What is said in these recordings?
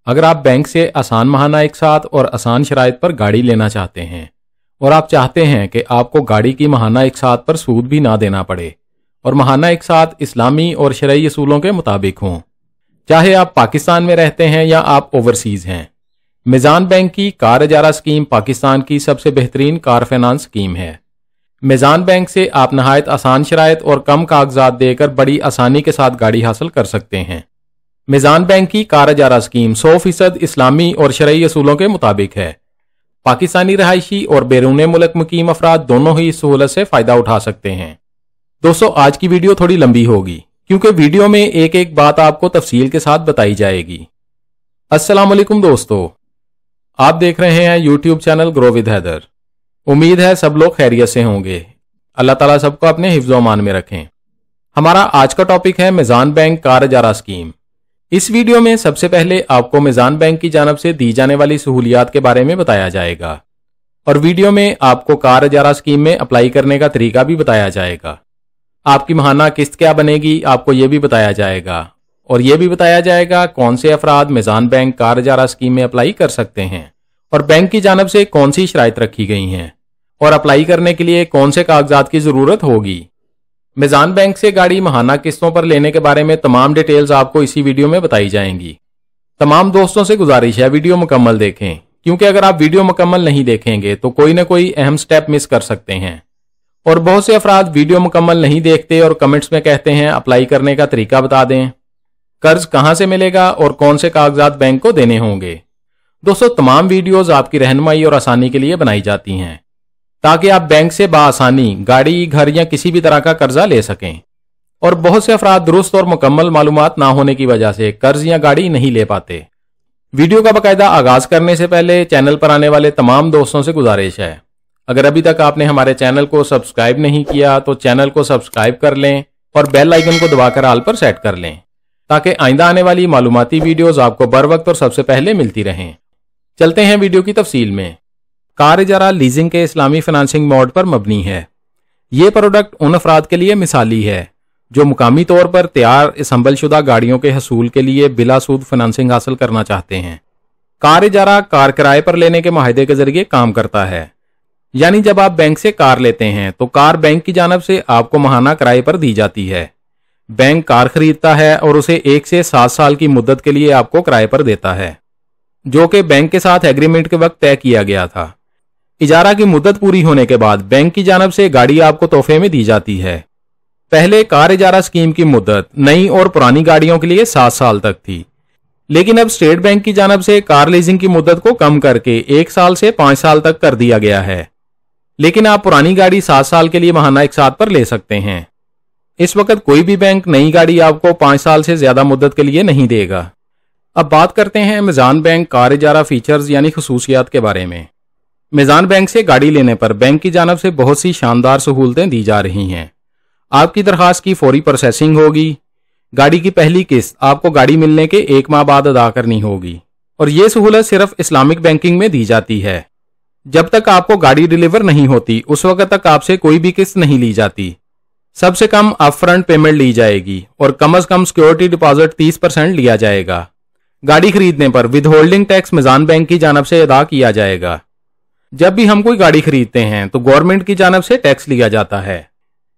اگر آپ بینک سے آسان ماہانہ اقساط اور آسان شرائط پر گاڑی لینا چاہتے ہیں اور آپ چاہتے ہیں کہ آپ کو گاڑی کی ماہانہ اقساط پر سود بھی نہ دینا پڑے اور ماہانہ اقساط اسلامی اور شرعی اصولوں کے مطابق ہوں، چاہے آپ پاکستان میں رہتے ہیں یا آپ اوورسیز ہیں، میزان بینک کی کار اجارہ اسکیم پاکستان کی سب سے بہترین کار فائنانس اسکیم ہے۔ میزان بینک سے آپ نہایت آسان شرائط اور کم کاغذات دے کر بڑی آسانی کے ساتھ گاڑی حاصل کر سکتے ہیں۔ میزان بینک کی کار اجارہ اسکیم 100% اسلامی اور شرعی اصولوں کے مطابق ہے۔ پاکستانی رہائشی اور بیرون ملک مقیم افراد دونوں ہی اس سہولت سے فائدہ اٹھا سکتے ہیں۔ دوستو، آج کی ویڈیو تھوڑی لمبی ہوگی کیونکہ ویڈیو میں ایک ایک بات آپ کو تفصیل کے ساتھ بتائی جائے گی۔ السلام علیکم دوستو، آپ دیکھ رہے ہیں YouTube channel grow with Haider. امید ہے سب لوگ خیریت سے ہوں گے۔ اللہ تعالیٰ سب کو اپنے حفظ و امان میں رکھیں۔ ہمارا آج کا ٹاپک ہے میزان بینک کار اجارہ اسکیم۔ اس ویڈیو میں سب سے پہلے آپ کو میزان بینک کی جانب سے دی جانے والی سہولیات کے بارے میں بتایا جائے گا، اور ویڈیو میں آپ کو کار اجارہ اسکیم میں اپلائی کرنے کا طریقہ بھی بتایا جائے گا۔ آپ کی ماہانہ قسط کیا بنے گی آپ کو یہ بھی بتایا جائے گا، اور یہ بھی بتایا جائے گا کون سے افراد میزان بینک کار اجارہ اسکیم میں اپلائی کر سکتے ہیں، اور بینک کی جانب سے کون سی شرائط رکھی گئی ہیں، اور اپلائی کرنے کے لیے کون سے کاغذات کی ضرورت ہوگی۔ میزان بینک سے گاڑی ماہانہ قسطوں پر لینے کے بارے میں تمام ڈیٹیلز آپ کو اسی ویڈیو میں بتائی جائیں گی۔ تمام دوستوں سے گزارش ہے ویڈیو مکمل دیکھیں، کیونکہ اگر آپ ویڈیو مکمل نہیں دیکھیں گے تو کوئی نہ کوئی اہم سٹیپ مس کر سکتے ہیں، اور بہت سے افراد ویڈیو مکمل نہیں دیکھتے اور کمنٹس میں کہتے ہیں اپلائی کرنے کا طریقہ بتا دیں، قرض کہاں سے ملے گا اور کون سے کاغذات بینک کو دینے ہوں گے۔ دوستو، تمام ویڈیوز آپ کی رہنمائی اور آسانی کے لیے بنائی جاتی ہیں تاکہ آپ بینک سے بآسانی گاڑی، گھر یا کسی بھی طرح کا قرضہ لے سکیں، اور بہت سے افراد درست اور مکمل معلومات نہ ہونے کی وجہ سے قرض یا گاڑی نہیں لے پاتے۔ ویڈیو کا باقاعدہ آغاز کرنے سے پہلے چینل پر آنے والے تمام دوستوں سے گزارش ہے، اگر ابھی تک آپ نے ہمارے چینل کو سبسکرائب نہیں کیا تو چینل کو سبسکرائب کر لیں اور بیل آئیکن کو دبا کر آل پر سیٹ کر لیں تاکہ آئندہ آنے والی معلوماتی ویڈیوز آپ کو بر وقت اور سب سے پہلے ملتی رہیں۔ چلتے ہیں ویڈیو کی تفصیل میں۔ کار اجارہ لیزنگ کے اسلامی فنانسنگ موڈ پر مبنی ہے۔ یہ پروڈکٹ ان افراد کے لیے مثالی ہے جو مقامی طور پر تیار اسمبل شدہ گاڑیوں کے حصول کے لیے بلا سود فنانسنگ حاصل کرنا چاہتے ہیں۔ کار اجارہ کار کرائے پر لینے کے معاہدے کے ذریعے کام کرتا ہے، یعنی جب آپ بینک سے کار لیتے ہیں تو کار بینک کی جانب سے آپ کو ماہانہ کرائے پر دی جاتی ہے۔ بینک کار خریدتا ہے اور اسے 1 سے 7 سال کی مدت کے لیے آپ کو کرائے پر دیتا ہے، جو کہ بینک کے ساتھ ایگریمنٹ کے وقت طے کیا گیا تھا۔ اجارہ کی مدت پوری ہونے کے بعد بینک کی جانب سے گاڑی آپ کو تحفے میں دی جاتی ہے۔ پہلے کار اجارہ اسکیم کی مدت نئی اور پرانی گاڑیوں کے لیے 7 سال تک تھی، لیکن اب اسٹیٹ بینک کی جانب سے کار لیزنگ کی مدت کو کم کر کے 1 سال سے 5 سال تک کر دیا گیا ہے، لیکن آپ پرانی گاڑی 7 سال کے لیے ماہانہ اقساط پر لے سکتے ہیں۔ اس وقت کوئی بھی بینک نئی گاڑی آپ کو 5 سال سے زیادہ مدت کے لیے نہیں دے گا۔ اب بات کرتے ہیں میزان بینک کار اجارہ فیچرز یعنی خصوصیات کے بارے میں۔ میزان بینک سے گاڑی لینے پر بینک کی جانب سے بہت سی شاندار سہولتیں دی جا رہی ہیں۔ آپ کی درخواست کی فوری پروسیسنگ ہوگی، گاڑی کی پہلی قسط آپ کو گاڑی ملنے کے 1 ماہ بعد ادا کرنی ہوگی، اور یہ سہولت صرف اسلامک بینکنگ میں دی جاتی ہے۔ جب تک آپ کو گاڑی ڈیلیور نہیں ہوتی اس وقت تک آپ سے کوئی بھی قسط نہیں لی جاتی۔ سب سے کم اپ فرنٹ پیمنٹ لی جائے گی اور کم از کم سیکیورٹی ڈپازٹ 30% لیا جائے گا۔ گاڑی خریدنے پر ود ہولڈنگ ٹیکس میزان بینک کی جانب سے ادا کیا جائے گا۔ جب بھی ہم کوئی گاڑی خریدتے ہیں تو گورنمنٹ کی جانب سے ٹیکس لیا جاتا ہے۔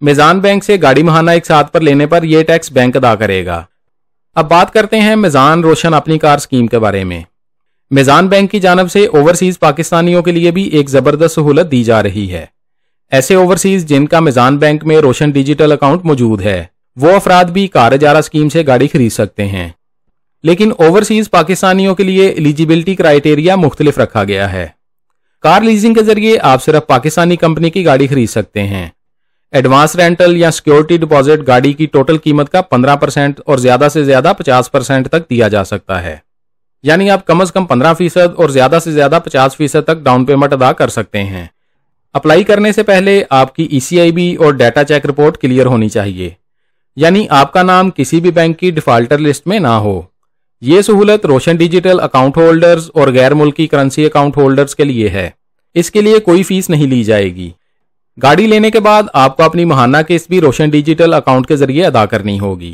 میزان بینک سے گاڑی ماہانہ اقساط پر لینے پر یہ ٹیکس بینک ادا کرے گا۔ اب بات کرتے ہیں میزان روشن اپنی کار اسکیم کے بارے میں۔ میزان بینک کی جانب سے اوورسیز پاکستانیوں کے لیے بھی ایک زبردست سہولت دی جا رہی ہے۔ ایسے اوورسیز جن کا میزان بینک میں روشن ڈیجیٹل اکاؤنٹ موجود ہے وہ افراد بھی کار اجارہ اسکیم سے گاڑی خرید سکتے ہیں، لیکن اوورسیز پاکستانیوں کے لیے ایلیجیبلٹی کرائیٹیریا مختلف رکھا گیا ہے۔ کار لیزنگ کے ذریعے آپ صرف پاکستانی کمپنی کی گاڑی خرید سکتے ہیں۔ ایڈوانس رینٹل یا سیکیورٹی ڈپازٹ گاڑی کی ٹوٹل قیمت کا 15% اور زیادہ سے زیادہ 50% تک دیا جا سکتا ہے، یعنی آپ کم از کم 15% اور زیادہ سے زیادہ 50% تک ڈاؤن پیمنٹ ادا کر سکتے ہیں۔ اپلائی کرنے سے پہلے آپ کی ECIB اور ڈیٹا چیک رپورٹ کلیئر ہونی چاہیے، یعنی آپ کا نام کسی بھی بینک کی ڈیفالٹر لسٹ میں نہ ہو۔ یہ سہولت روشن ڈیجیٹل اکاؤنٹ ہولڈرز اور غیر ملکی کرنسی اکاؤنٹ ہولڈرز کے لیے ہے۔ اس کے لیے کوئی فیس نہیں لی جائے گی۔ گاڑی لینے کے بعد آپ کو اپنی ماہانہ قسط بھی روشن ڈیجیٹل اکاؤنٹ کے ذریعے ادا کرنی ہوگی۔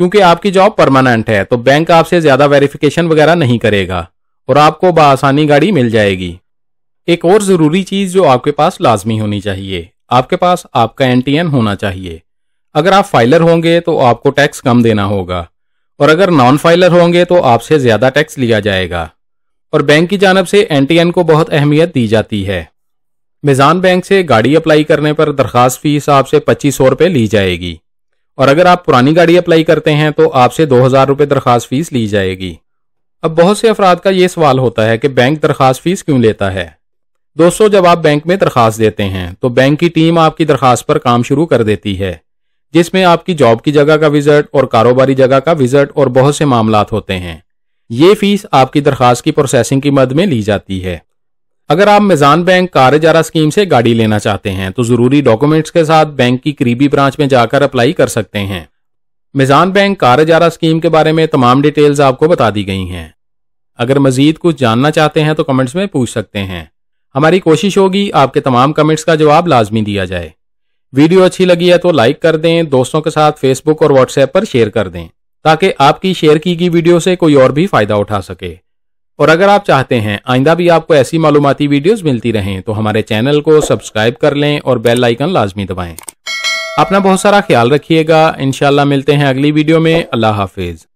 کیونکہ آپ کی جاب پرماننٹ ہے تو بینک آپ سے زیادہ ویریفیکیشن وغیرہ نہیں کرے گا اور آپ کو بآسانی گاڑی مل جائے گی۔ ایک اور ضروری چیز جو آپ کے پاس لازمی ہونی چاہیے، آپ کے پاس آپ کا NTN ہونا چاہیے۔ اگر آپ فائلر ہوں گے تو آپ کو ٹیکس کم دینا ہوگا، اور اگر نان فائلر ہوں گے تو آپ سے زیادہ ٹیکس لیا جائے گا، اور بینک کی جانب سے NTN کو بہت اہمیت دی جاتی ہے۔ میزان بینک سے گاڑی اپلائی کرنے پر درخواست فیس آپ سے 2500 روپے لی جائے گی، اور اگر آپ پرانی گاڑی اپلائی کرتے ہیں تو آپ سے 2000 روپے درخواست فیس لی جائے گی۔ اب بہت سے افراد کا یہ سوال ہوتا ہے کہ بینک درخواست فیس کیوں لیتا ہے؟ دوستو، جب آپ بینک میں درخواست دیتے ہیں تو بینک کی ٹیم آپ کی درخواست پر کام شروع کر دیتی ہے، جس میں آپ کی جاب کی جگہ کا وزٹ اور کاروباری جگہ کا وزٹ اور بہت سے معاملات ہوتے ہیں۔ یہ فیس آپ کی درخواست کی پروسیسنگ کی مد میں لی جاتی ہے۔ اگر آپ میزان بینک کار اجارہ اسکیم سے گاڑی لینا چاہتے ہیں تو ضروری ڈاکومنٹس کے ساتھ بینک کی قریبی برانچ میں جا کر اپلائی کر سکتے ہیں۔ میزان بینک کار اجارہ اسکیم کے بارے میں تمام ڈیٹیلز آپ کو بتا دی گئی ہیں۔ اگر مزید کچھ جاننا چاہتے ہیں تو کمنٹس میں پوچھ سکتے ہیں۔ ہماری کوشش ہوگی آپ کے تمام کمنٹس کا جواب لازمی دیا جائے۔ ویڈیو اچھی لگی ہے تو لائک کر دیں، دوستوں کے ساتھ فیس بک اور واٹس ایپ پر شیئر کر دیں تاکہ آپ کی شیئر کی گئی ویڈیو سے کوئی اور بھی فائدہ اٹھا سکے۔ اور اگر آپ چاہتے ہیں آئندہ بھی آپ کو ایسی معلوماتی ویڈیوز ملتی رہیں تو ہمارے چینل کو سبسکرائب کر لیں اور بیل آئیکن لازمی دبائیں۔ اپنا بہت سارا خیال رکھیے گا، انشاءاللہ ملتے ہیں اگلی ویڈیو میں۔ اللہ حافظ۔